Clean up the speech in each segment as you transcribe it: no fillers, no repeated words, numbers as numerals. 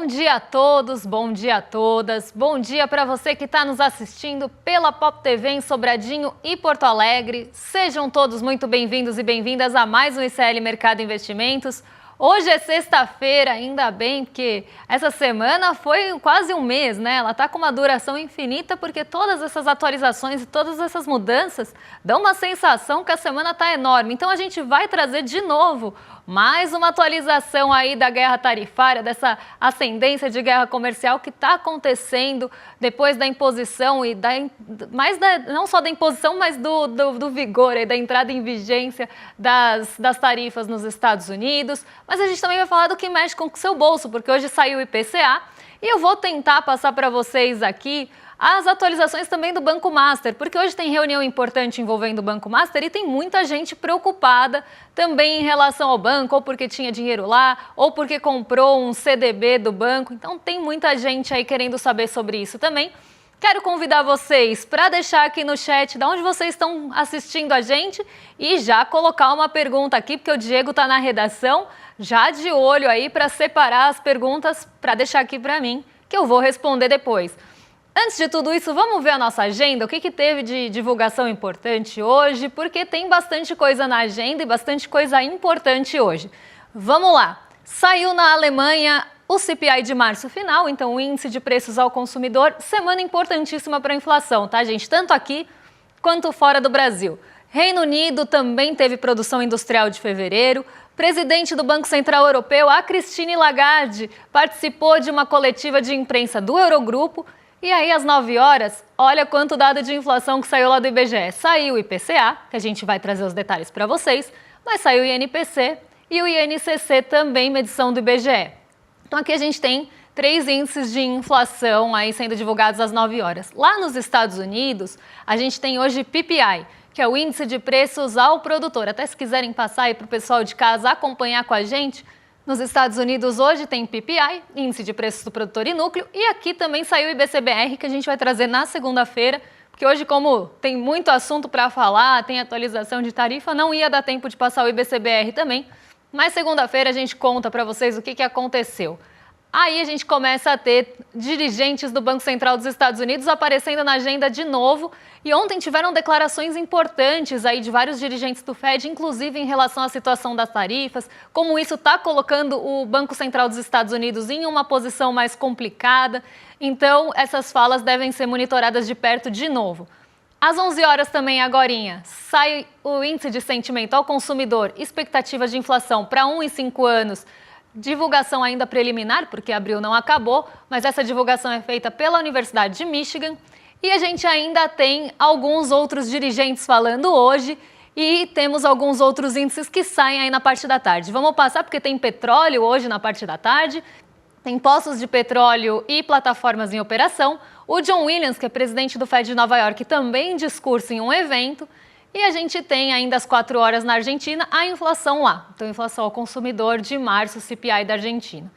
Bom dia a todos, bom dia a todas, bom dia para você que está nos assistindo pela Pop TV em Sobradinho e Porto Alegre. Sejam todos muito bem-vindos e bem-vindas a mais um ICL Mercado Investimentos. Hoje é sexta-feira, ainda bem, porque essa semana foi quase um mês, né? Ela está com uma duração infinita porque todas essas atualizações e todas essas mudanças dão uma sensação que a semana está enorme. Então a gente vai trazer de novo mais uma atualização aí da guerra tarifária, dessa ascendência de guerra comercial que está acontecendo depois da imposição e não só da imposição, mas do vigor e da entrada em vigência das tarifas nos Estados Unidos. Mas a gente também vai falar do que mexe com o seu bolso, porque hoje saiu o IPCA e eu vou tentar passar para vocês aqui as atualizações também do Banco Master, porque hoje tem reunião importante envolvendo o Banco Master e tem muita gente preocupada também em relação ao banco, ou porque tinha dinheiro lá, ou porque comprou um CDB do banco. Então tem muita gente aí querendo saber sobre isso também. Quero convidar vocês para deixar aqui no chat de onde vocês estão assistindo a gente e já colocar uma pergunta aqui, porque o Diego está na redação, já de olho aí para separar as perguntas para deixar aqui para mim, que eu vou responder depois. Antes de tudo isso, vamos ver a nossa agenda, o que teve de divulgação importante hoje, porque tem bastante coisa na agenda e bastante coisa importante hoje. Vamos lá! Saiu na Alemanha o CPI de março final, então o índice de preços ao consumidor, semana importantíssima para a inflação, tá, gente? Tanto aqui quanto fora do Brasil. Reino Unido também teve produção industrial de fevereiro. Presidente do Banco Central Europeu, a Christine Lagarde, participou de uma coletiva de imprensa do Eurogrupo. E aí, às 9 horas, olha quanto dado de inflação que saiu lá do IBGE. Saiu o IPCA, que a gente vai trazer os detalhes para vocês, mas saiu o INPC e o INCC também, medição do IBGE. Então aqui a gente tem 3 índices de inflação aí sendo divulgados às 9 horas. Lá nos Estados Unidos, a gente tem hoje PPI, que é o índice de preços ao produtor. Até se quiserem passar aí para o pessoal de casa acompanhar com a gente, nos Estados Unidos hoje tem PPI, índice de preços do produtor e núcleo, e aqui também saiu o IBCBR, que a gente vai trazer na segunda-feira, porque hoje, como tem muito assunto para falar, tem atualização de tarifa, não ia dar tempo de passar o IBCBR também, mas segunda-feira a gente conta para vocês o que aconteceu. Aí a gente começa a ter dirigentes do Banco Central dos Estados Unidos aparecendo na agenda de novo. E ontem tiveram declarações importantes aí de vários dirigentes do Fed, inclusive em relação à situação das tarifas, como isso está colocando o Banco Central dos Estados Unidos em uma posição mais complicada. Então, essas falas devem ser monitoradas de perto de novo. Às 11 horas também, agorinha, sai o índice de sentimento ao consumidor, expectativas de inflação para 1 e 5 anos, divulgação ainda preliminar, porque abril não acabou, mas essa divulgação é feita pela Universidade de Michigan. E a gente ainda tem alguns outros dirigentes falando hoje e temos alguns outros índices que saem aí na parte da tarde. Vamos passar porque tem petróleo hoje na parte da tarde, tem poços de petróleo e plataformas em operação. O John Williams, que é presidente do Fed de Nova York, também discursa em um evento. E a gente tem ainda às 4 horas na Argentina a inflação lá. Então, inflação ao consumidor de março, CPI da Argentina.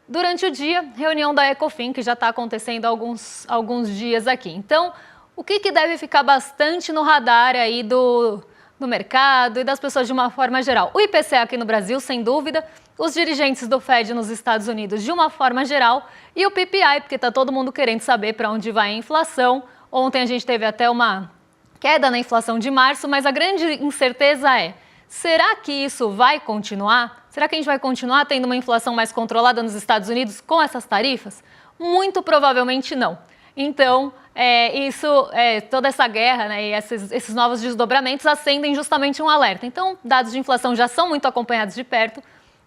Durante o dia, reunião da Ecofin, que já está acontecendo há alguns dias aqui. Então, o que deve ficar bastante no radar aí do mercado e das pessoas de uma forma geral? O IPCA aqui no Brasil, sem dúvida, os dirigentes do Fed nos Estados Unidos de uma forma geral e o PPI, porque está todo mundo querendo saber para onde vai a inflação. Ontem a gente teve até uma queda na inflação de março, mas a grande incerteza é: será que isso vai continuar? Será que a gente vai continuar tendo uma inflação mais controlada nos Estados Unidos com essas tarifas? Muito provavelmente não. Então, toda essa guerra, né, e esses novos desdobramentos acendem justamente um alerta. Então, dados de inflação já são muito acompanhados de perto,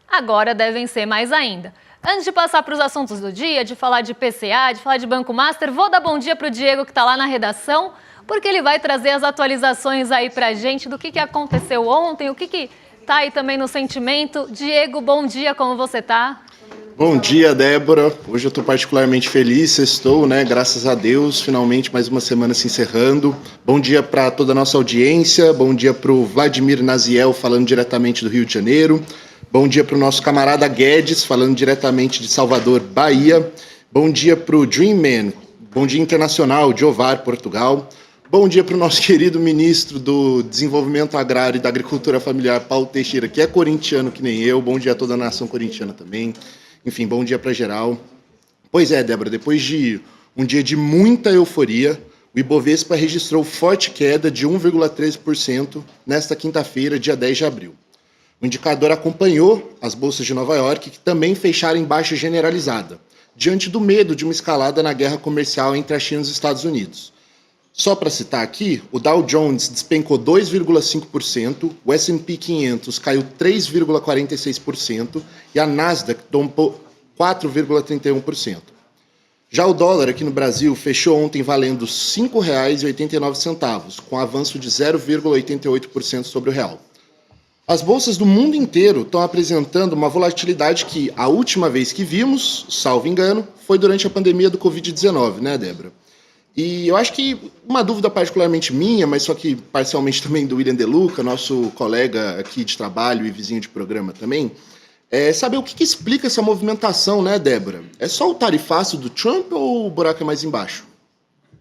agora devem ser mais ainda. Antes de passar para os assuntos do dia, de falar de PCA, de falar de Banco Master, vou dar bom dia para o Diego, que está lá na redação, porque ele vai trazer as atualizações aí pra gente do que aconteceu ontem, o que tá aí também no sentimento. Diego, bom dia, como você tá? Bom dia, Débora. Hoje eu tô particularmente feliz, sextou, né? Graças a Deus, finalmente mais uma semana se encerrando. Bom dia para toda a nossa audiência, bom dia pro Vladimir Naziel, falando diretamente do Rio de Janeiro. Bom dia pro nosso camarada Guedes, falando diretamente de Salvador, Bahia. Bom dia pro Dreamman, bom dia internacional, de Ovar, Portugal. Bom dia para o nosso querido ministro do Desenvolvimento Agrário e da Agricultura Familiar, Paulo Teixeira, que é corintiano que nem eu. Bom dia a toda a nação corintiana também. Enfim, bom dia para geral. Pois é, Débora, depois de um dia de muita euforia, o Ibovespa registrou forte queda de 1,13% nesta quinta-feira, dia 10 de abril. O indicador acompanhou as bolsas de Nova York, que também fecharam em baixa generalizada, diante do medo de uma escalada na guerra comercial entre a China e os Estados Unidos. Só para citar aqui, o Dow Jones despencou 2,5%, o S&P 500 caiu 3,46% e a Nasdaq tombou 4,31%. Já o dólar aqui no Brasil fechou ontem valendo R$ 5,89, com avanço de 0,88% sobre o real. As bolsas do mundo inteiro estão apresentando uma volatilidade que a última vez que vimos, salvo engano, foi durante a pandemia do Covid-19, né, Débora? E eu acho que uma dúvida particularmente minha, mas só que parcialmente também do William De Luca, nosso colega aqui de trabalho e vizinho de programa também, é saber o que explica essa movimentação, né, Débora? É só o tarifaço do Trump ou o buraco é mais embaixo?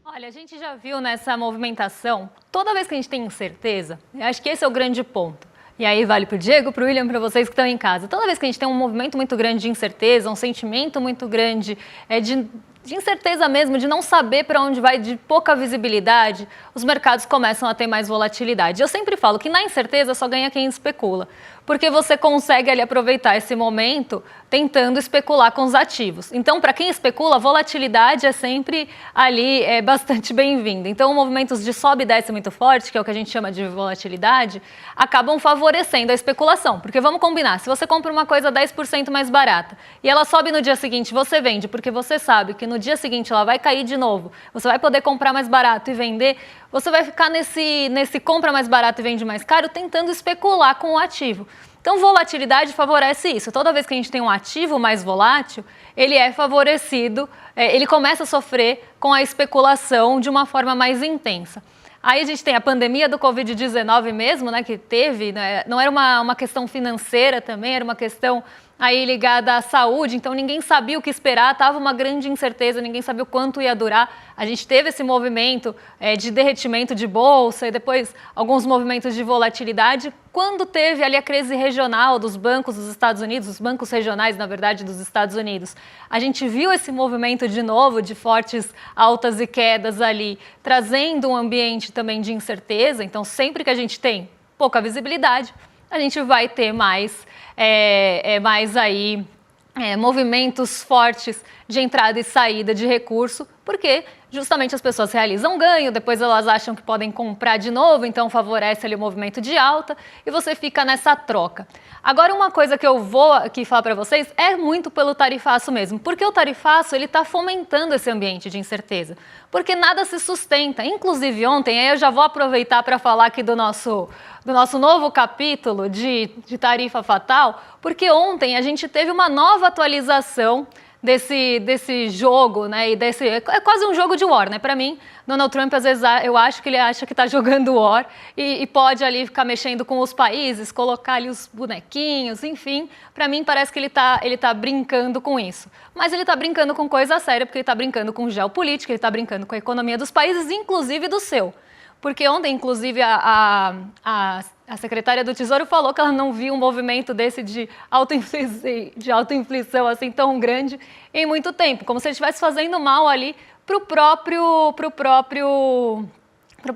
Olha, a gente já viu nessa movimentação, toda vez que a gente tem incerteza, eu acho que esse é o grande ponto. E aí vale para o Diego, para o William, para vocês que estão em casa. Toda vez que a gente tem um movimento muito grande de incerteza, um sentimento muito grande de incerteza mesmo, de não saber para onde vai, de pouca visibilidade, os mercados começam a ter mais volatilidade. Eu sempre falo que na incerteza só ganha quem especula, porque você consegue ali aproveitar esse momento tentando especular com os ativos. Então, para quem especula, a volatilidade é sempre ali bastante bem-vinda. Então, movimentos de sobe e desce muito forte, que é o que a gente chama de volatilidade, acabam favorecendo a especulação. Porque vamos combinar, se você compra uma coisa 10% mais barata e ela sobe no dia seguinte, você vende, porque você sabe que no dia seguinte ela vai cair de novo, você vai poder comprar mais barato e vender, você vai ficar nesse compra mais barato e vende mais caro tentando especular com o ativo. Então, volatilidade favorece isso. Toda vez que a gente tem um ativo mais volátil, ele é favorecido, ele começa a sofrer com a especulação de uma forma mais intensa. Aí a gente tem a pandemia do Covid-19 mesmo, né, que teve, né, não era uma questão financeira também, era uma questão aí ligada à saúde, então ninguém sabia o que esperar, estava uma grande incerteza, ninguém sabia o quanto ia durar. A gente teve esse movimento de derretimento de bolsa e depois alguns movimentos de volatilidade, quando teve ali a crise regional dos bancos dos Estados Unidos, os bancos regionais, na verdade, dos Estados Unidos. A gente viu esse movimento de novo, de fortes altas e quedas ali, trazendo um ambiente também de incerteza, então sempre que a gente tem pouca visibilidade, a gente vai ter mais movimentos fortes de entrada e saída de recurso, porque justamente as pessoas realizam ganho, depois elas acham que podem comprar de novo, então favorece ali o movimento de alta e você fica nessa troca. Agora, uma coisa que eu vou aqui falar para vocês é muito pelo tarifaço mesmo, porque o tarifaço ele está fomentando esse ambiente de incerteza, porque nada se sustenta. Inclusive ontem, aí eu já vou aproveitar para falar aqui do nosso novo capítulo de tarifa fatal, porque ontem a gente teve uma nova atualização desse jogo, né? E é quase um jogo de war, né? Para mim, Donald Trump, às vezes, eu acho que ele acha que está jogando war e pode ali ficar mexendo com os países, colocar ali os bonequinhos, enfim. Para mim, parece que ele tá brincando com isso. Mas ele está brincando com coisa séria, porque ele está brincando com geopolítica, ele está brincando com a economia dos países, inclusive do seu. Porque ontem, inclusive, a secretária do Tesouro falou que ela não viu um movimento desse de autoinflição assim tão grande em muito tempo, como se ele estivesse fazendo mal ali para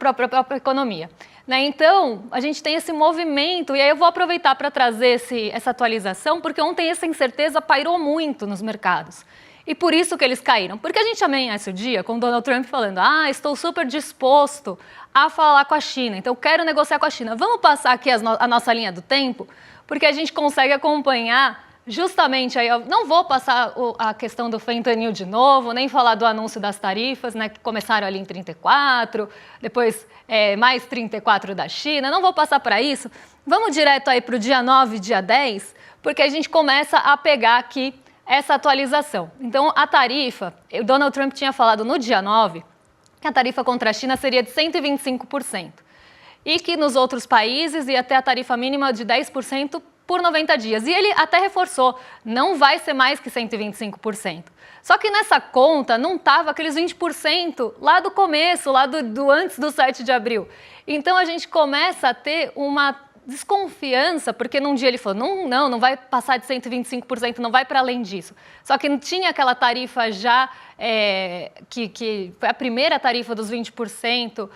a própria economia. Né? Então, a gente tem esse movimento, e aí eu vou aproveitar para trazer essa atualização, porque ontem essa incerteza pairou muito nos mercados. E por isso que eles caíram. Porque a gente amanhece o dia com o Donald Trump falando: estou super disposto a falar com a China, então quero negociar com a China. Vamos passar aqui a nossa linha do tempo, porque a gente consegue acompanhar justamente aí. Eu não vou passar a questão do fentanil de novo, nem falar do anúncio das tarifas, né, que começaram ali em 34, depois mais 34 da China. Não vou passar para isso. Vamos direto aí para o dia 9, dia 10, porque a gente começa a pegar aqui essa atualização. Então, a tarifa, o Donald Trump tinha falado no dia 9 que a tarifa contra a China seria de 125% e que nos outros países ia ter a tarifa mínima de 10% por 90 dias. E ele até reforçou, não vai ser mais que 125%. Só que nessa conta não estava aqueles 20% lá do começo, lá do antes do 7 de abril. Então, a gente começa a ter uma desconfiança, porque num dia ele falou, não vai passar de 125%, não vai para além disso. Só que tinha aquela tarifa já, que foi a primeira tarifa dos 20%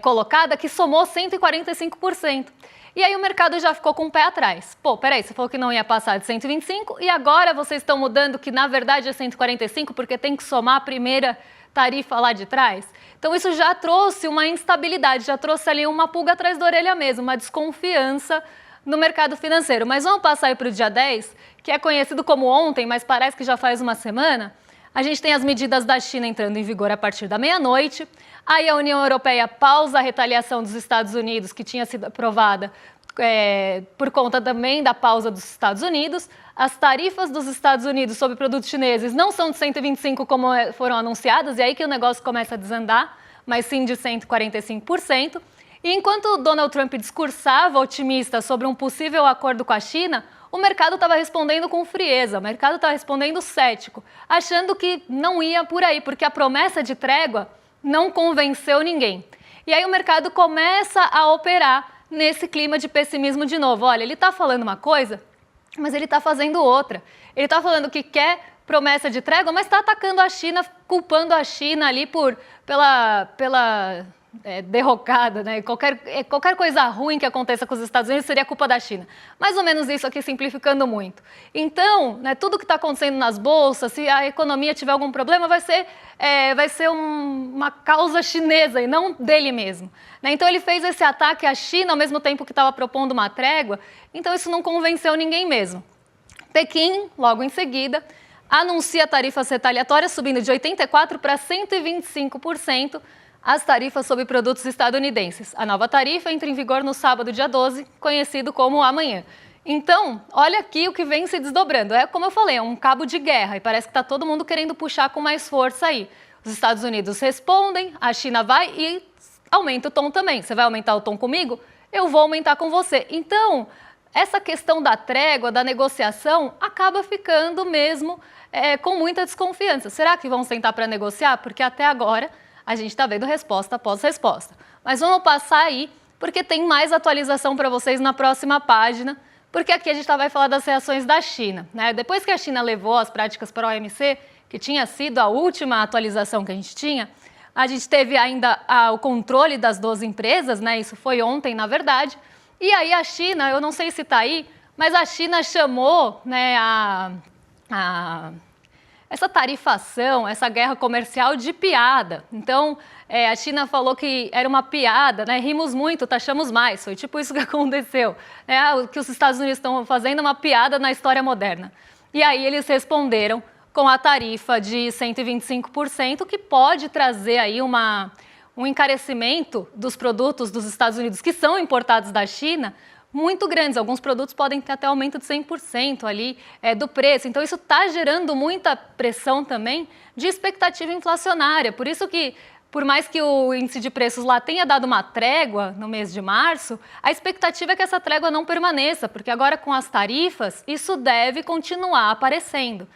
colocada, que somou 145%. E aí o mercado já ficou com o pé atrás. Pô, peraí, você falou que não ia passar de 125 e agora vocês estão mudando que na verdade é 145 porque tem que somar a primeira tarifa lá de trás? Então isso já trouxe uma instabilidade, já trouxe ali uma pulga atrás da orelha mesmo, uma desconfiança no mercado financeiro. Mas vamos passar aí para o dia 10, que é conhecido como ontem, mas parece que já faz uma semana. A gente tem as medidas da China entrando em vigor a partir da meia-noite. Aí a União Europeia pausa a retaliação dos Estados Unidos, que tinha sido aprovada por conta também da pausa dos Estados Unidos. As tarifas dos Estados Unidos sobre produtos chineses não são de 125% como foram anunciadas, e aí que o negócio começa a desandar, mas sim de 145%. E enquanto o Donald Trump discursava otimista sobre um possível acordo com a China, o mercado estava respondendo com frieza, o mercado estava respondendo cético, achando que não ia por aí, porque a promessa de trégua não convenceu ninguém. E aí o mercado começa a operar nesse clima de pessimismo de novo. Olha, ele está falando uma coisa, mas ele está fazendo outra. Ele está falando que quer promessa de trégua, mas está atacando a China, culpando a China ali pela derrocada, né? Qualquer coisa ruim que aconteça com os Estados Unidos seria culpa da China. Mais ou menos isso aqui, simplificando muito. Então, né, tudo que está acontecendo nas bolsas, se a economia tiver algum problema, vai ser uma causa chinesa e não dele mesmo. Né? Então, ele fez esse ataque à China ao mesmo tempo que estava propondo uma trégua, então isso não convenceu ninguém mesmo. Pequim, logo em seguida, anuncia tarifas retaliatórias subindo de 84% para 125%, as tarifas sobre produtos estadunidenses. A nova tarifa entra em vigor no sábado, dia 12, conhecido como amanhã. Então, olha aqui o que vem se desdobrando. É como eu falei, é um cabo de guerra e parece que está todo mundo querendo puxar com mais força aí. Os Estados Unidos respondem, a China vai e aumenta o tom também. Você vai aumentar o tom comigo? Eu vou aumentar com você. Então, essa questão da trégua, da negociação, acaba ficando mesmo com muita desconfiança. Será que vão sentar para negociar? Porque até agora a gente está vendo resposta após resposta. Mas vamos passar aí, porque tem mais atualização para vocês na próxima página, porque aqui a gente vai falar das reações da China. Né? Depois que a China levou as práticas para a OMC, que tinha sido a última atualização que a gente teve ainda o controle das 12 empresas, né? Isso foi ontem, na verdade. E aí a China, eu não sei se está aí, mas a China chamou, né, essa tarifação, essa guerra comercial de piada. Então, a China falou que era uma piada, né? Rimos muito, taxamos mais. Foi tipo isso que aconteceu. O que os Estados Unidos estão fazendo é uma piada na história moderna. E aí eles responderam com a tarifa de 125%, que pode trazer aí um encarecimento dos produtos dos Estados Unidos que são importados da China, muito grandes. Alguns produtos podem ter até aumento de 100% ali do preço. Então, isso está gerando muita pressão também de expectativa inflacionária. Por isso que, por mais que o índice de preços lá tenha dado uma trégua no mês de março, a expectativa é que essa trégua não permaneça, porque agora com as tarifas, isso deve continuar aparecendo.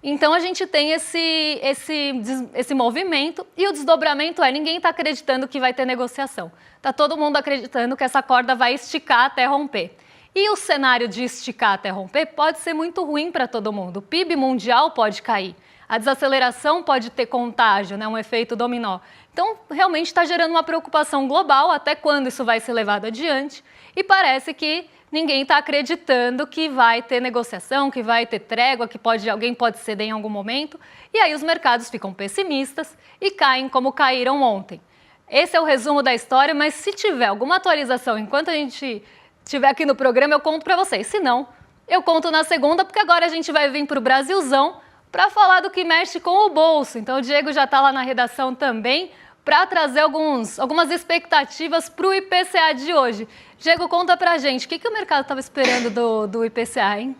Então, a gente tem esse movimento e o desdobramento ninguém está acreditando que vai ter negociação. Está todo mundo acreditando que essa corda vai esticar até romper. E o cenário de esticar até romper pode ser muito ruim para todo mundo. O PIB mundial pode cair, a desaceleração pode ter contágio, né, um efeito dominó. Então, realmente está gerando uma preocupação global até quando isso vai ser levado adiante. E parece que ninguém está acreditando que vai ter negociação, que vai ter trégua, que alguém pode ceder em algum momento. E aí os mercados ficam pessimistas e caem como caíram ontem. Esse é o resumo da história, mas se tiver alguma atualização enquanto a gente estiver aqui no programa, eu conto para vocês. Se não, eu conto na segunda, porque agora a gente vai vir para o Brasilzão para falar do que mexe com o bolso. Então o Diego já está lá na redação também para trazer algumas expectativas para o IPCA de hoje. Diego, conta para a gente, o que o mercado estava esperando do IPCA, hein?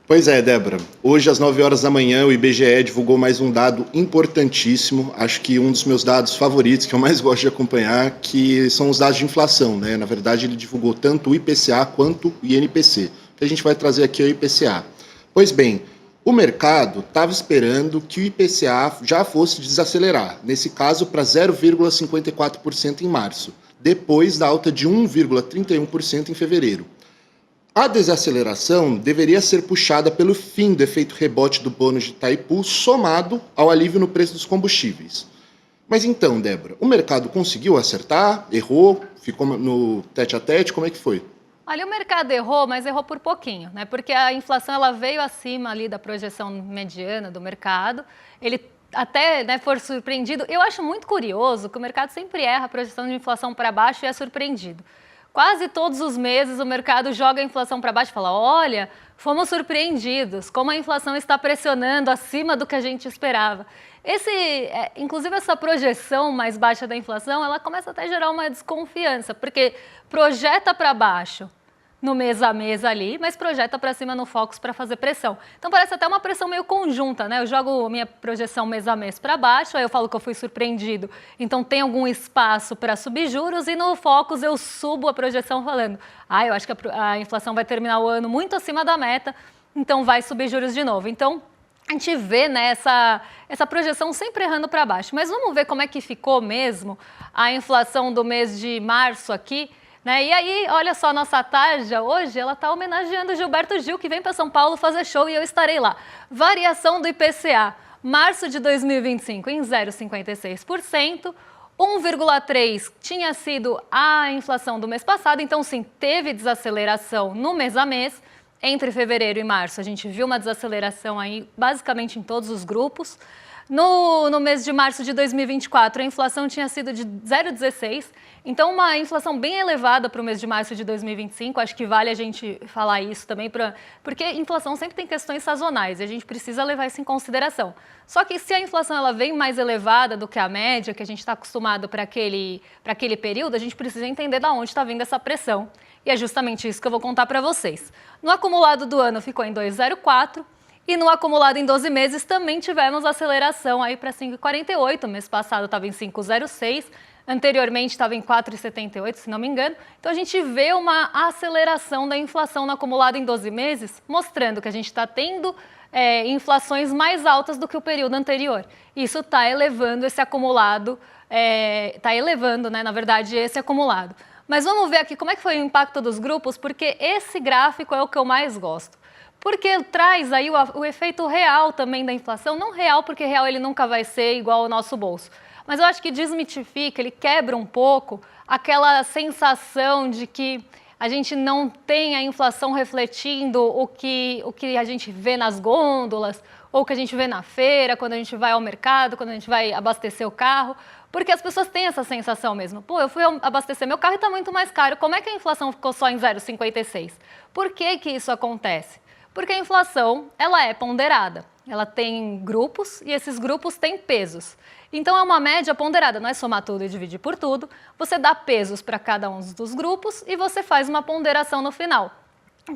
Pois é, Débora. Hoje, às 9 horas da manhã, o IBGE divulgou mais um dado importantíssimo, acho que um dos meus dados favoritos, que eu mais gosto de acompanhar, que são os dados de inflação, né? Na verdade, ele divulgou tanto o IPCA quanto o INPC. Então, a gente vai trazer aqui o IPCA. Pois bem, O mercado estava esperando que o IPCA já fosse desacelerar, nesse caso para 0,54% em março, depois da alta de 1,31% em fevereiro. A desaceleração deveria ser puxada pelo fim do efeito rebote do bônus de Itaipu, somado ao alívio no preço dos combustíveis. Mas então, Débora, o mercado conseguiu acertar? Errou? Ficou no tete-a-tete? Como é que foi? Olha, o mercado errou, mas errou por pouquinho, né? Porque a inflação ela veio acima ali da projeção mediana do mercado. Ele até, né, foi surpreendido. Eu acho muito curioso que o mercado sempre erra a projeção de inflação para baixo e é surpreendido. Quase todos os meses o mercado joga a inflação para baixo e fala: olha, fomos surpreendidos, como a inflação está pressionando acima do que a gente esperava. Inclusive essa projeção mais baixa da inflação, ela começa até a gerar uma desconfiança, porque projeta para baixo no mês a mês ali, mas projeta para cima no Focus para fazer pressão. Então parece até uma pressão meio conjunta, né? Eu jogo minha projeção mês a mês para baixo, aí eu falo que eu fui surpreendido, então tem algum espaço para subir juros, e no Focus eu subo a projeção falando: eu acho que a inflação vai terminar o ano muito acima da meta, então vai subir juros de novo. Então a gente vê, né, essa projeção sempre errando para baixo. Mas vamos ver como é que ficou mesmo a inflação do mês de março aqui. Né? E aí, olha só, nossa tarja hoje, ela está homenageando o Gilberto Gil, que vem para São Paulo fazer show, e eu estarei lá. Variação do IPCA, março de 2025 em 0,56%, 1,3% tinha sido a inflação do mês passado, então sim, teve desaceleração no mês a mês. Entre fevereiro e março, a gente viu uma desaceleração aí basicamente em todos os grupos. No mês de março de 2024, a inflação tinha sido de 0,16%, então uma inflação bem elevada para o mês de março de 2025, acho que vale a gente falar isso também, porque inflação sempre tem questões sazonais e a gente precisa levar isso em consideração. Só que se a inflação ela vem mais elevada do que a média, que a gente está acostumado para aquele período, a gente precisa entender de onde está vindo essa pressão. E é justamente isso que eu vou contar para vocês. No acumulado do ano ficou em 2,04%, e no acumulado em 12 meses também tivemos aceleração aí para 5,48%. Mês passado estava em 5,06%, anteriormente estava em 4,78%, se não me engano. Então a gente vê uma aceleração da inflação no acumulado em 12 meses, mostrando que a gente está tendo inflações mais altas do que o período anterior. Isso está elevando esse acumulado, está elevando, né, na verdade, esse acumulado. Mas vamos ver aqui como é que foi o impacto dos grupos, porque esse gráfico é o que eu mais gosto. Porque traz aí o efeito real também da inflação, não real, porque real ele nunca vai ser igual ao nosso bolso. Mas eu acho que desmitifica, ele quebra um pouco aquela sensação de que a gente não tem a inflação refletindo o que a gente vê nas gôndolas, ou que a gente vê na feira, quando a gente vai ao mercado, quando a gente vai abastecer o carro. Porque as pessoas têm essa sensação mesmo. Pô, eu fui abastecer meu carro e está muito mais caro. Como é que a inflação ficou só em 0,56%? Por que isso acontece? Porque a inflação, ela é ponderada, ela tem grupos e esses grupos têm pesos. Então é uma média ponderada, não é somar tudo e dividir por tudo, você dá pesos para cada um dos grupos e você faz uma ponderação no final.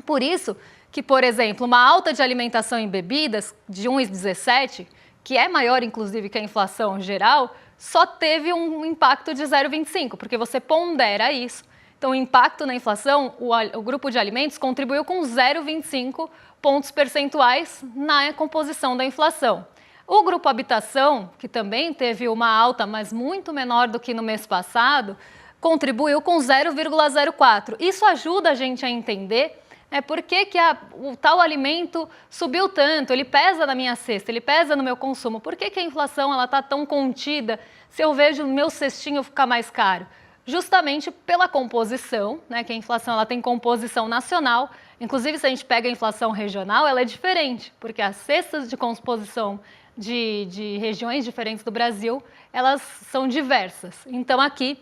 Por isso que, por exemplo, uma alta de alimentação em bebidas de 1,17, que é maior inclusive que a inflação geral, só teve um impacto de 0,25, porque você pondera isso. Então, o impacto na inflação, o grupo de alimentos contribuiu com 0,25 pontos percentuais na composição da inflação. O grupo habitação, que também teve uma alta, mas muito menor do que no mês passado, contribuiu com 0,04. Isso ajuda a gente a entender por que o tal alimento subiu tanto, ele pesa na minha cesta, ele pesa no meu consumo. Por que a inflação está tão contida se eu vejo o meu cestinho ficar mais caro? Justamente pela composição, né, que a inflação ela tem composição nacional. Inclusive, se a gente pega a inflação regional, ela é diferente, porque as cestas de composição de regiões diferentes do Brasil, elas são diversas. Então, aqui,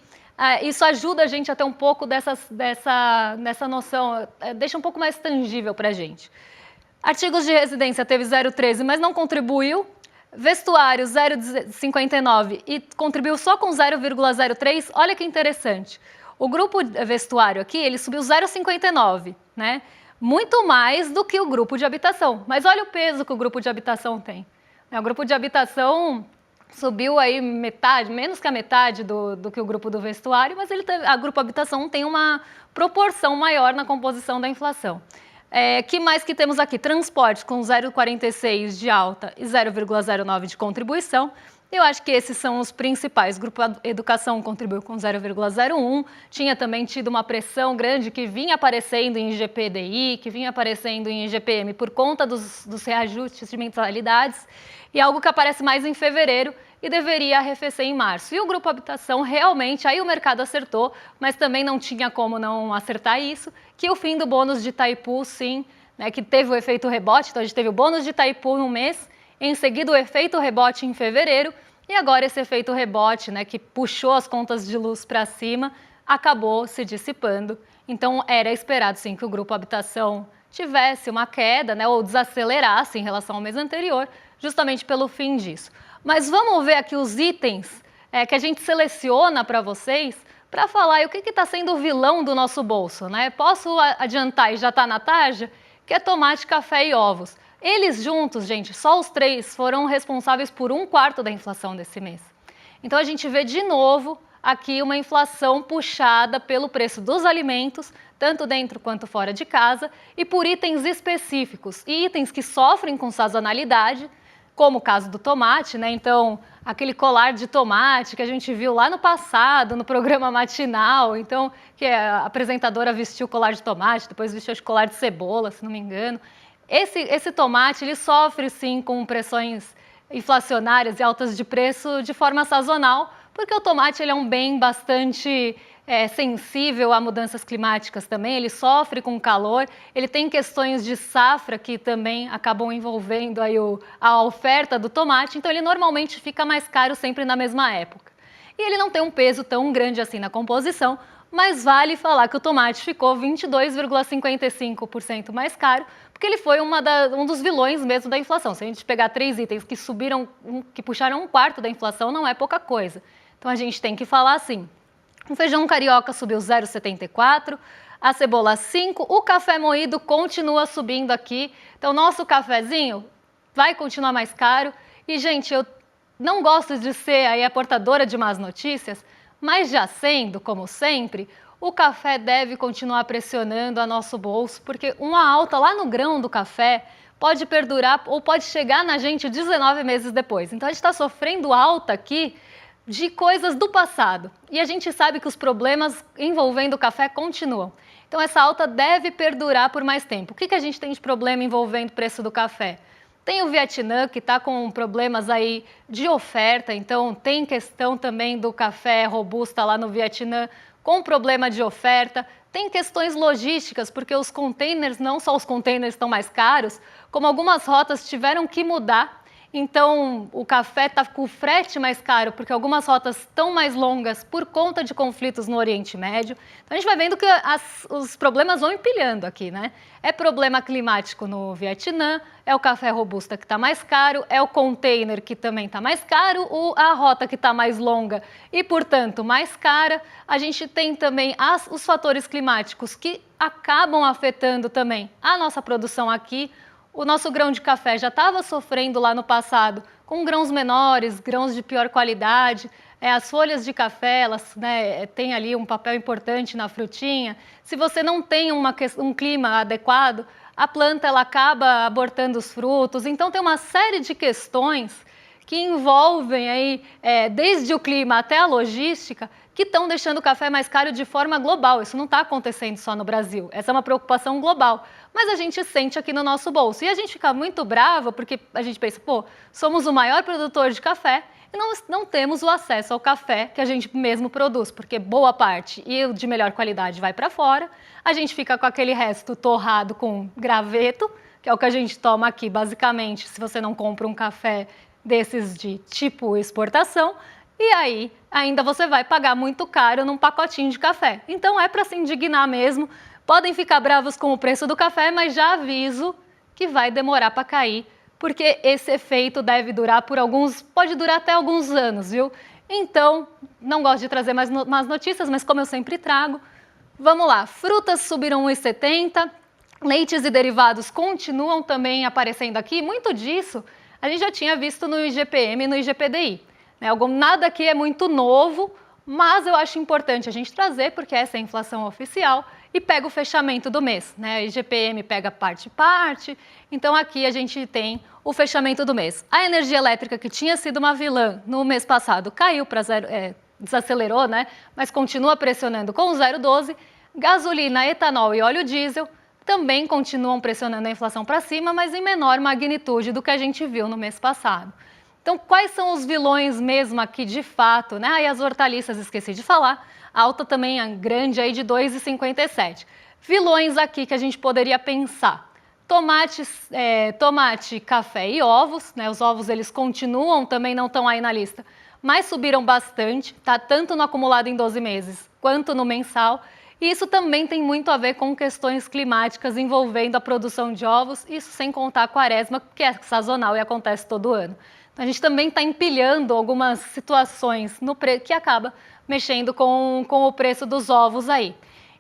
isso ajuda a gente a ter um pouco dessa noção, deixa um pouco mais tangível para a gente. Artigos de residência teve 0,13, mas não contribuiu. Vestuário 0,59 e contribuiu só com 0,03. Olha que interessante. O grupo vestuário aqui, ele subiu 0,59, né? Muito mais do que o grupo de habitação. Mas olha o peso que o grupo de habitação tem. O grupo de habitação subiu aí metade, menos que a metade do que o grupo do vestuário, mas a grupo habitação tem uma proporção maior na composição da inflação. Que mais que temos aqui? Transporte com 0,46 de alta e 0,09 de contribuição. Eu acho que esses são os principais. Grupo Educação contribuiu com 0,01. Tinha também tido uma pressão grande que vinha aparecendo em IGPDI, que vinha aparecendo em IGPM por conta dos reajustes de mensalidades, e algo que aparece mais em fevereiro e deveria arrefecer em março. E o Grupo Habitação realmente, aí o mercado acertou, mas também não tinha como não acertar isso, que o fim do bônus de Itaipu, sim, né, que teve o efeito rebote. Então a gente teve o bônus de Itaipu no mês, em seguida o efeito rebote em fevereiro, e agora esse efeito rebote, né, que puxou as contas de luz para cima, acabou se dissipando. Então era esperado sim que o Grupo Habitação tivesse uma queda, né, ou desacelerasse em relação ao mês anterior, justamente pelo fim disso. Mas vamos ver aqui os itens que a gente seleciona para vocês, para falar o que está sendo o vilão do nosso bolso, né? Posso adiantar, e já está na tarja, que é tomate, café e ovos. Eles juntos, gente, só os três foram responsáveis por 1/4 da inflação desse mês. Então a gente vê de novo aqui uma inflação puxada pelo preço dos alimentos, tanto dentro quanto fora de casa, e por itens específicos, e itens que sofrem com sazonalidade, como o caso do tomate, né? Então, aquele colar de tomate que a gente viu lá no passado, no programa matinal, então, que a apresentadora vestiu colar de tomate, depois vestiu colar de cebola, se não me engano. Esse tomate, ele sofre sim com pressões inflacionárias e altas de preço de forma sazonal, porque o tomate ele é um bem bastante sensível a mudanças climáticas também, ele sofre com calor, ele tem questões de safra que também acabam envolvendo aí a oferta do tomate, então ele normalmente fica mais caro sempre na mesma época. E ele não tem um peso tão grande assim na composição, mas vale falar que o tomate ficou 22,55% mais caro, porque ele foi um dos vilões mesmo da inflação. Se a gente pegar 3 itens que subiram, que puxaram 1/4 da inflação, não é pouca coisa. Então a gente tem que falar assim. O feijão carioca subiu 0,74, a cebola 5, o café moído continua subindo aqui. Então nosso cafezinho vai continuar mais caro. E, gente, eu não gosto de ser aí a portadora de más notícias, mas já sendo, como sempre, o café deve continuar pressionando a nosso bolso, porque uma alta lá no grão do café pode perdurar ou pode chegar na gente 19 meses depois. Então a gente está sofrendo alta aqui de coisas do passado. E a gente sabe que os problemas envolvendo o café continuam. Então essa alta deve perdurar por mais tempo. O que a gente tem de problema envolvendo o preço do café? Tem o Vietnã, que está com problemas aí de oferta, então tem questão também do café robusta lá no Vietnã com problema de oferta. Tem questões logísticas, porque os containers, não só os containers estão mais caros, como algumas rotas tiveram que mudar. Então, o café está com o frete mais caro, porque algumas rotas estão mais longas por conta de conflitos no Oriente Médio. Então, a gente vai vendo que os problemas vão empilhando aqui, né? É problema climático no Vietnã, é o café robusta que está mais caro, é o container que também está mais caro, a rota que está mais longa e, portanto, mais cara. A gente tem também os fatores climáticos que acabam afetando também a nossa produção aqui. O nosso grão de café já estava sofrendo lá no passado com grãos menores, grãos de pior qualidade. As folhas de café, elas têm ali um papel importante na frutinha. Se você não tem um clima adequado, a planta ela acaba abortando os frutos. Então tem uma série de questões que envolvem aí, desde o clima até a logística, que estão deixando o café mais caro de forma global. Isso não está acontecendo só no Brasil, essa é uma preocupação global. Mas a gente sente aqui no nosso bolso. E a gente fica muito brava porque a gente pensa, somos o maior produtor de café e não temos o acesso ao café que a gente mesmo produz, porque boa parte e o de melhor qualidade vai para fora. A gente fica com aquele resto torrado com graveto, que é o que a gente toma aqui basicamente, se você não compra um café desses de tipo exportação. E aí, ainda você vai pagar muito caro num pacotinho de café. Então é para se indignar mesmo. Podem ficar bravos com o preço do café, mas já aviso que vai demorar para cair, porque esse efeito deve durar pode durar até alguns anos, viu? Então, não gosto de trazer mais notícias, mas como eu sempre trago, vamos lá. Frutas subiram 1,70, leites e derivados continuam também aparecendo aqui. Muito disso a gente já tinha visto no IGPM e no IGPDI. Nada aqui é muito novo, Mas eu acho importante a gente trazer, porque essa é a inflação oficial, e pega o fechamento do mês, né? A IGPM pega parte, então aqui a gente tem o fechamento do mês. A energia elétrica, que tinha sido uma vilã no mês passado, caiu para zero, desacelerou, né? Mas continua pressionando com 0,12. Gasolina, etanol e óleo diesel também continuam pressionando a inflação para cima, mas em menor magnitude do que a gente viu no mês passado. Então, quais são os vilões mesmo aqui de fato, né? E as hortaliças, esqueci de falar, alta também grande aí de 2,57. Vilões aqui que a gente poderia pensar. Tomate, café e ovos, né? Os ovos eles continuam, também não estão aí na lista, mas subiram bastante, tá? Tanto no acumulado em 12 meses quanto no mensal. E isso também tem muito a ver com questões climáticas envolvendo a produção de ovos, isso sem contar a quaresma, que é sazonal e acontece todo ano. Então, a gente também está empilhando algumas situações que acaba mexendo com o preço dos ovos aí.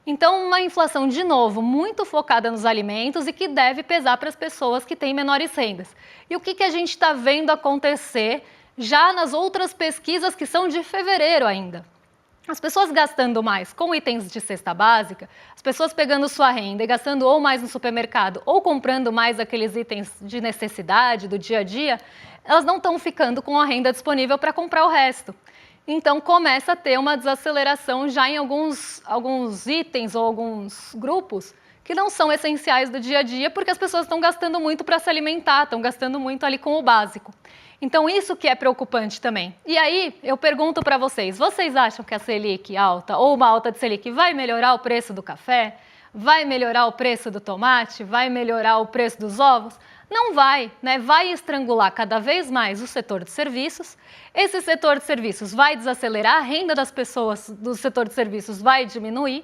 Então, uma inflação, de novo, muito focada nos alimentos e que deve pesar para as pessoas que têm menores rendas. E o que a gente está vendo acontecer já nas outras pesquisas que são de fevereiro ainda? As pessoas gastando mais com itens de cesta básica, as pessoas pegando sua renda e gastando ou mais no supermercado ou comprando mais aqueles itens de necessidade do dia a dia, elas não estão ficando com a renda disponível para comprar o resto. Então começa a ter uma desaceleração já em alguns itens ou alguns grupos que não são essenciais do dia a dia, porque as pessoas estão gastando muito para se alimentar, estão gastando muito ali com o básico. Então, isso que é preocupante também. E aí, eu pergunto para vocês acham que a Selic alta ou uma alta de Selic vai melhorar o preço do café? Vai melhorar o preço do tomate? Vai melhorar o preço dos ovos? Não vai, né? Vai estrangular cada vez mais o setor de serviços. Esse setor de serviços vai desacelerar, a renda das pessoas do setor de serviços vai diminuir.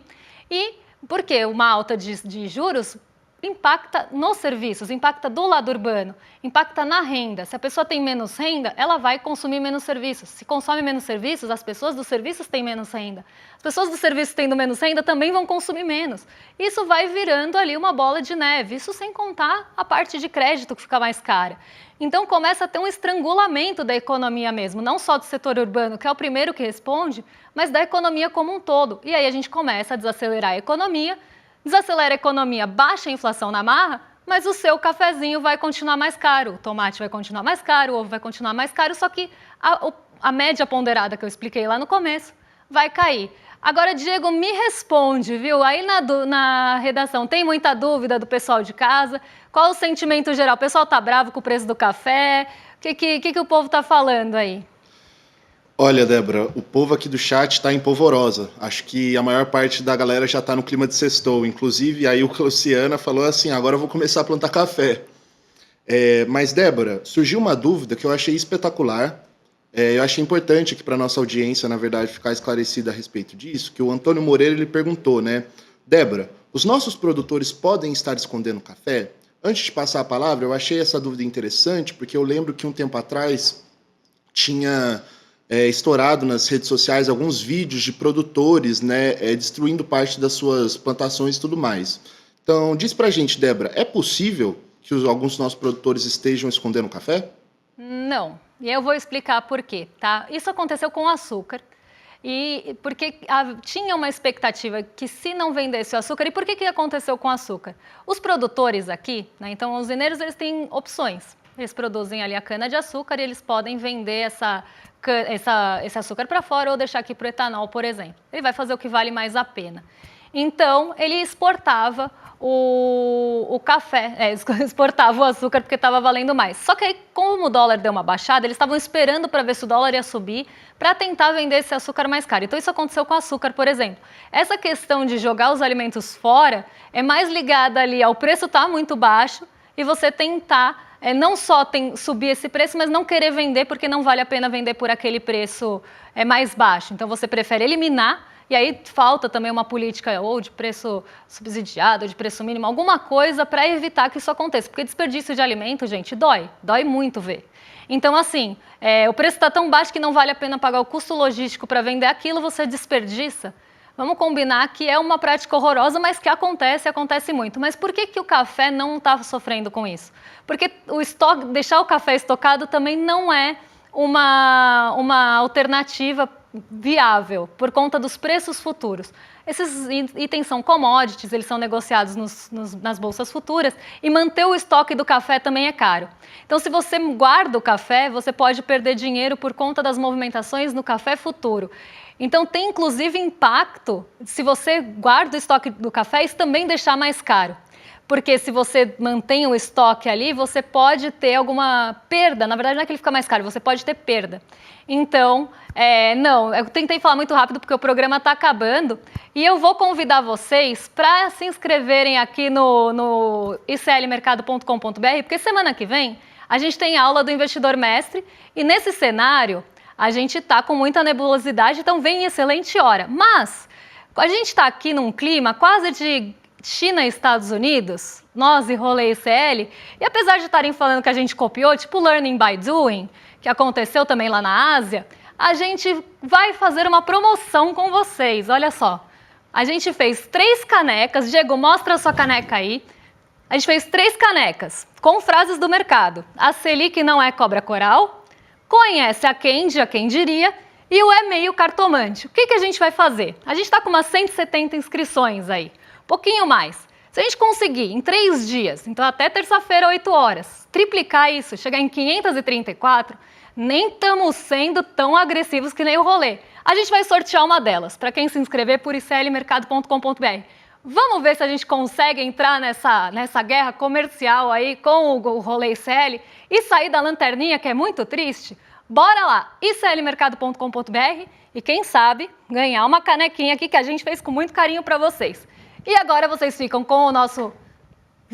E porque uma alta de juros impacta nos serviços, impacta do lado urbano, impacta na renda. Se a pessoa tem menos renda, ela vai consumir menos serviços. Se consome menos serviços, as pessoas dos serviços têm menos renda. As pessoas dos serviços tendo menos renda também vão consumir menos. Isso vai virando ali uma bola de neve, isso sem contar a parte de crédito que fica mais cara. Então começa a ter um estrangulamento da economia mesmo, não só do setor urbano, que é o primeiro que responde, mas da economia como um todo. E aí a gente começa a desacelerar a economia, desacelera a economia, baixa a inflação na marra, mas o seu cafezinho vai continuar mais caro, o tomate vai continuar mais caro, o ovo vai continuar mais caro, só que a média ponderada que eu expliquei lá no começo vai cair. Agora, Diego, me responde, viu? Aí na redação, tem muita dúvida do pessoal de casa? Qual o sentimento geral? O pessoal tá bravo com o preço do café? O que o povo tá falando aí? Olha, Débora, o povo aqui do chat está em polvorosa. Acho que a maior parte da galera já está no clima de sextou. Inclusive, aí o Luciana falou assim, agora eu vou começar a plantar café. Mas, Débora, surgiu uma dúvida que eu achei espetacular. Eu achei importante aqui para a nossa audiência, na verdade, ficar esclarecida a respeito disso, que o Antônio Moreira ele perguntou, né? Débora, os nossos produtores podem estar escondendo café? Antes de passar a palavra, eu achei essa dúvida interessante, porque eu lembro que um tempo atrás tinha estourado nas redes sociais alguns vídeos de produtores, né, destruindo parte das suas plantações e tudo mais. Então, diz pra gente, Débora, é possível que alguns dos nossos produtores estejam escondendo café? Não. E eu vou explicar por quê, tá? Isso aconteceu com o açúcar. E porque tinha uma expectativa que se não vendesse o açúcar, e por que aconteceu com o açúcar? Os produtores aqui, né, então os usineiros, eles têm opções. Eles produzem ali a cana-de-açúcar e eles podem vender esse açúcar para fora ou deixar aqui para o etanol, por exemplo. Ele vai fazer o que vale mais a pena. Então, ele exportava o café, exportava o açúcar porque estava valendo mais. Só que aí, como o dólar deu uma baixada, eles estavam esperando para ver se o dólar ia subir para tentar vender esse açúcar mais caro. Então, isso aconteceu com o açúcar, por exemplo. Essa questão de jogar os alimentos fora é mais ligada ali ao preço estar muito baixo e você tentar não só subir esse preço, mas não querer vender porque não vale a pena vender por aquele preço mais baixo. Então, você prefere eliminar. E aí falta também uma política ou de preço subsidiado, ou de preço mínimo, alguma coisa para evitar que isso aconteça. Porque desperdício de alimento, gente, dói muito ver. Então, assim, o preço está tão baixo que não vale a pena pagar o custo logístico para vender aquilo, você desperdiça. Vamos combinar que é uma prática horrorosa, mas que acontece muito. Mas por que o café não está sofrendo com isso? Porque deixar o café estocado também não é uma alternativa viável por conta dos preços futuros. Esses itens são commodities, eles são negociados nas bolsas futuras e manter o estoque do café também é caro. Então, se você guarda o café, você pode perder dinheiro por conta das movimentações no café futuro. Então, tem inclusive impacto, se você guarda o estoque do café, isso também deixar mais caro. Porque se você mantém o estoque ali, você pode ter alguma perda. Na verdade, não é que ele fica mais caro, você pode ter perda. Então, não, eu tentei falar muito rápido porque o programa está acabando. E eu vou convidar vocês para se inscreverem aqui no iclmercado.com.br, porque semana que vem a gente tem aula do Investidor Mestre. E nesse cenário, a gente está com muita nebulosidade, então vem em excelente hora. Mas a gente está aqui num clima quase de China e Estados Unidos, nós e Rolê ICL, e apesar de estarem falando que a gente copiou, tipo Learning by Doing, que aconteceu também lá na Ásia, a gente vai fazer uma promoção com vocês, olha só. A gente fez 3 canecas, Diego, mostra a sua caneca aí. A gente fez 3 canecas com frases do mercado. A Selic não é cobra coral, conhece a Kendi, a quem diria, e o é meio cartomante. O que a gente vai fazer? A gente está com umas 170 inscrições aí. Pouquinho mais. Se a gente conseguir em 3 dias, então até terça-feira, 8 horas, triplicar isso, chegar em 534, nem estamos sendo tão agressivos que nem o Rolê. A gente vai sortear uma delas, para quem se inscrever por iclmercado.com.br. Vamos ver se a gente consegue entrar nessa guerra comercial aí com o Rolê ICL e sair da lanterninha, que é muito triste? Bora lá, iclmercado.com.br e quem sabe ganhar uma canequinha aqui que a gente fez com muito carinho para vocês. E agora vocês ficam com o nosso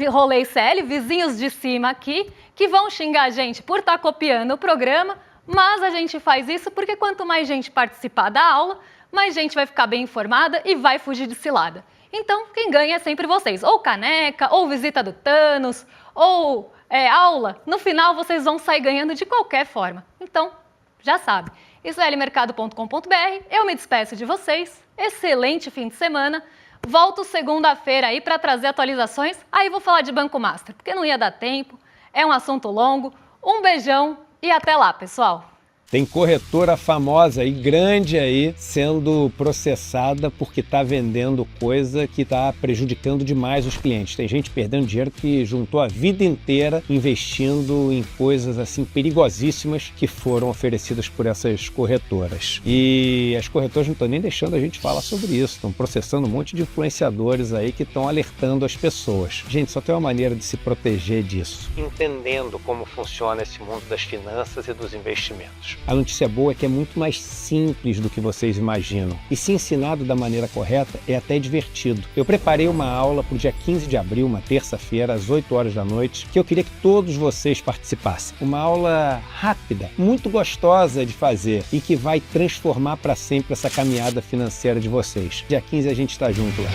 Rolê ICL, vizinhos de cima aqui, que vão xingar a gente por estar copiando o programa, mas a gente faz isso porque quanto mais gente participar da aula, mais gente vai ficar bem informada e vai fugir de cilada. Então, quem ganha é sempre vocês, ou caneca, ou visita do Thanos, ou aula. No final, vocês vão sair ganhando de qualquer forma. Então, já sabe, iclmercado.com.br, eu me despeço de vocês, excelente fim de semana. Volto segunda-feira aí para trazer atualizações, aí vou falar de Banco Master, porque não ia dar tempo, é um assunto longo. Um beijão e até lá, pessoal! Tem corretora famosa e grande aí sendo processada porque está vendendo coisa que está prejudicando demais os clientes. Tem gente perdendo dinheiro que juntou a vida inteira investindo em coisas assim perigosíssimas que foram oferecidas por essas corretoras. E as corretoras não estão nem deixando a gente falar sobre isso. Estão processando um monte de influenciadores aí que estão alertando as pessoas. Gente, só tem uma maneira de se proteger disso: entendendo como funciona esse mundo das finanças e dos investimentos. A notícia boa é que é muito mais simples do que vocês imaginam. E se ensinado da maneira correta, é até divertido. Eu preparei uma aula para o dia 15 de abril, uma terça-feira, às 8 horas da noite, que eu queria que todos vocês participassem. Uma aula rápida, muito gostosa de fazer e que vai transformar para sempre essa caminhada financeira de vocês. Dia 15 a gente está junto lá.